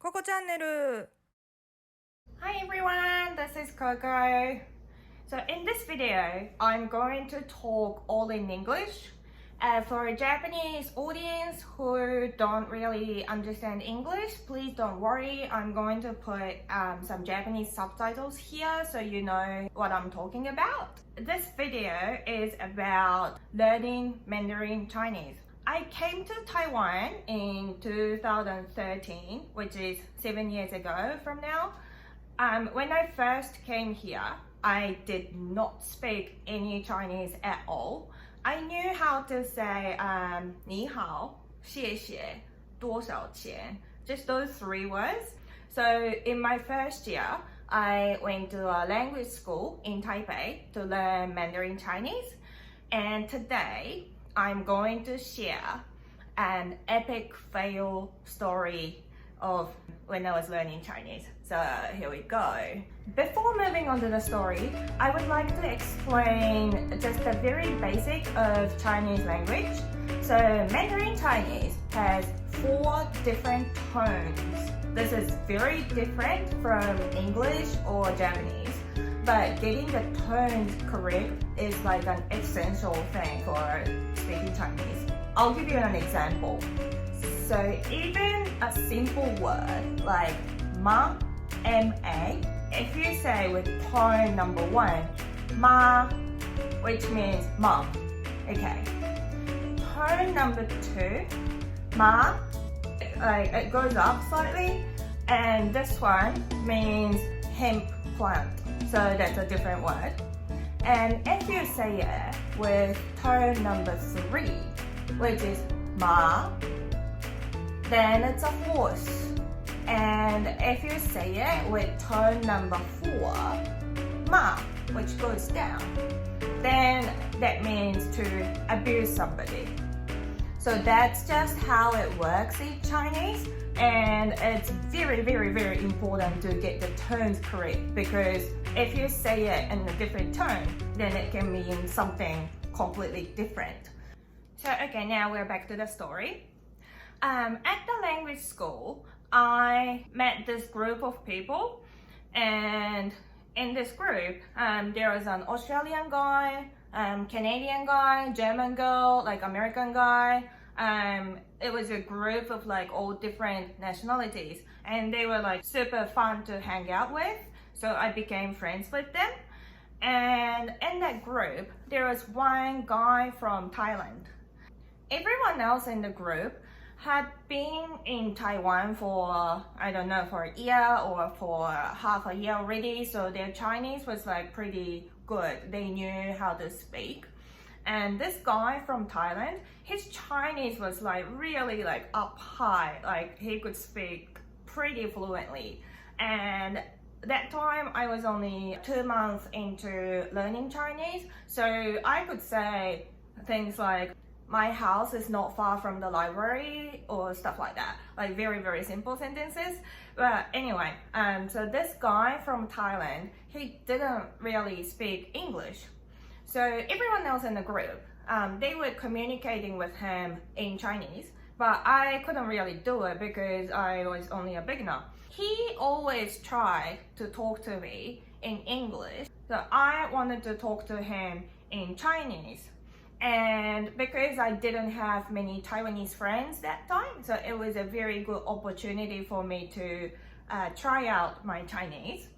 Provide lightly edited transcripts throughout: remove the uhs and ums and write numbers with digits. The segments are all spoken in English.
ココチャンネル。 Hi everyone, this is Coco. So in this video, I'm going to talk all in English. For a Japanese audience who don't really understand English, please don't worry. I'm going to put some Japanese subtitles here so you know what I'm talking about. This video is about learning Mandarin Chinese. I came to Taiwan in 2013, which is 7 years ago from now. When I first came here, I did not speak any Chinese at all. I knew how to say 你好,谢谢,多少钱, just those 3 words. So in my first year, I went to a language school in Taipei to learn Mandarin Chinese. And today, I'm going to share an epic fail story of when I was learning Chinese. So here we go. Before moving on to the story, I would like to explain just the very basic of Chinese language. So Mandarin Chinese has 4 different tones. This is very different from English or Japanese, but getting the tones correct is like an essential thing for speaking Chinese. I'll give you an example. So even a simple word like ma, M-A, if you say with tone number 1, ma, which means mom, okay. Tone number 2, ma, like it goes up slightly, and this one means hemp plant, so that's a different word. And if you say it with tone number 3, which is ma, then it's a horse. And if you say it with tone number 4, ma, which goes down, then that means to abuse somebody. So that's just how it works in Chinese, and it's very, very, very important to get the tones correct, because if you say it in a different tone, then it can mean something completely different. So okay, now we're back to the story. At the language school, I met this group of people, and in this group, there was an Australian guy, Canadian guy, German girl, like American guy. It was a group of like all different nationalities, and they were like super fun to hang out with, so I became friends with them. And in that group, there was one guy from Thailand. Everyone else in the group had been in Taiwan for, I don't know, for a year or for half a year already, so their Chinese was like pretty good. They knew how to speak. And this guy from Thailand, his Chinese was like really like up high, like he could speak pretty fluently. And that time I was only 2 months into learning Chinese, so I could say things like, my house is not far from the library, or stuff like that, like very, very simple sentences. But anyway, so this guy from Thailand, he didn't really speak English. So everyone else in the group, they were communicating with him in Chinese, but I couldn't really do it because I was only a beginner. He always tried to talk to me in English, so I wanted to talk to him in Chinese. And because I didn't have many Taiwanese friends that time, so it was a very good opportunity for me to try out my Chinese.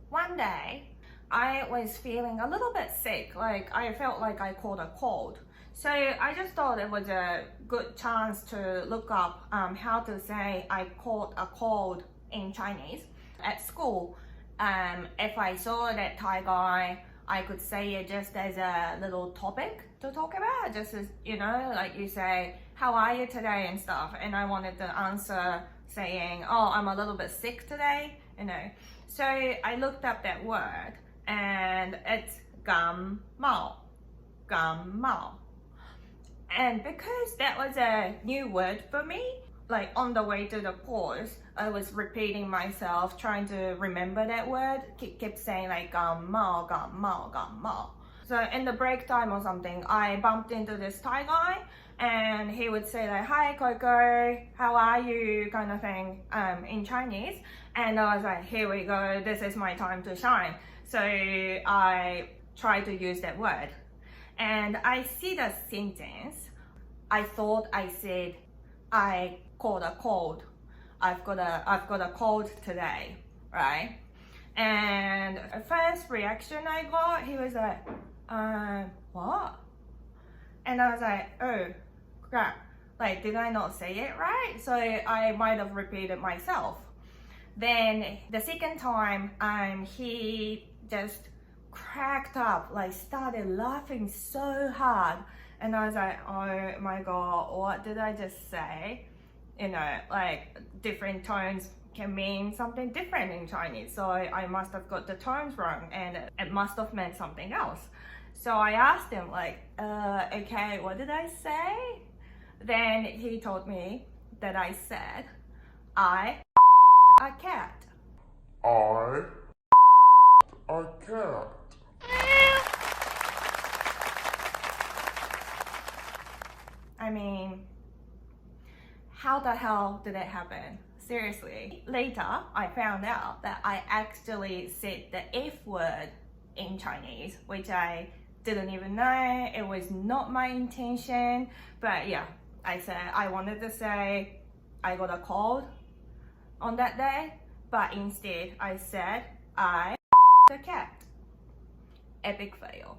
One day, I was feeling a little bit sick, like I felt like I caught a cold. So I just thought it was a good chance to look up how to say I caught a cold in Chinese. At school, if I saw that Thai guy, I could say it just as a little topic to talk about, just as, you know, like you say, how are you today and stuff, and I wanted to answer saying, oh, I'm a little bit sick today, you know. So I looked up that word, and it's 感冒, 感冒. And because that was a new word for me, like on the way to the course, I was repeating myself, trying to remember that word, kept saying like 感冒, 感冒, 感冒. So in the break time or something, I bumped into this Thai guy, and he would say like, "Hi Coco, how are you?" kind of thing in Chinese. And I was like, here we go, this is my time to shine. So I tried to use that word. And I see the sentence. I thought I said, I caught a cold. I've got a cold today, right? And the first reaction I got, he was like, what? And I was like, oh, crap. Like, did I not say it right? So I might have repeated myself. Then the second time, he just cracked up, like started laughing so hard. And I was like, oh my God, what did I just say? You know, like different tones can mean something different in Chinese. So I must have got the tones wrong, and it must have meant something else. So I asked him like, okay, what did I say? Then he told me that I said, I a cat. A cat. I mean, how the hell did it happen? Seriously. Later, I found out that I actually said the F word in Chinese, which I didn't even know. It was not my intention. But yeah, I said I wanted to say I got a cold on that day, but instead I said I the cat. Epic fail.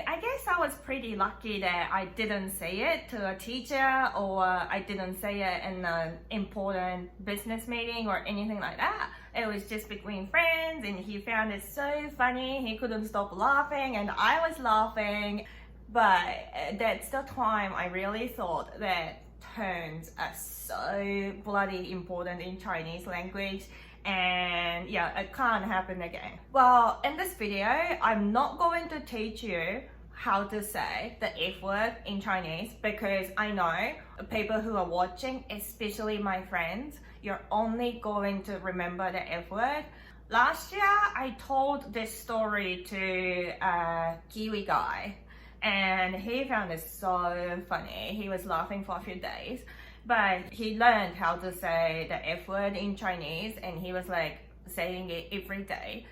I guess I was pretty lucky that I didn't say it to a teacher, or I didn't say it in an important business meeting or anything like that. It was just between friends, and he found it so funny. He couldn't stop laughing and I was laughing. But that's the time I really thought that tones are so bloody important in Chinese language, and yeah, it can't happen again. Well, in this video, I'm not going to teach you how to say the F word in Chinese, because I know people who are watching, especially my friends, you're only going to remember the F word. Last year, I told this story to a Kiwi guy, and he found it so funny. He was laughing for a few days, but he learned how to say the F word in Chinese, and he was like saying it every day,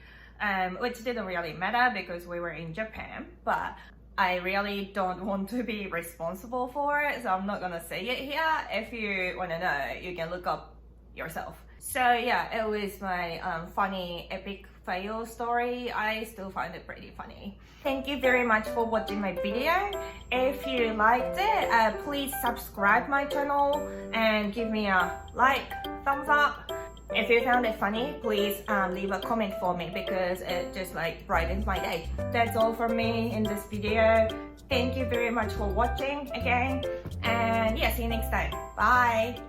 which didn't really matter because we were in Japan, but I really don't want to be responsible for it, so I'm not gonna say it here. If you want to know, you can look up yourself. So yeah, it was my funny epic fail story. I still find it pretty funny. Thank you very much for watching my video. If you liked it, please subscribe my channel and give me a like, thumbs up. If you found it funny, please leave a comment for me, because it just like brightens my day. That's all from me in this video. Thank you very much for watching again, and yeah, see you next time. Bye.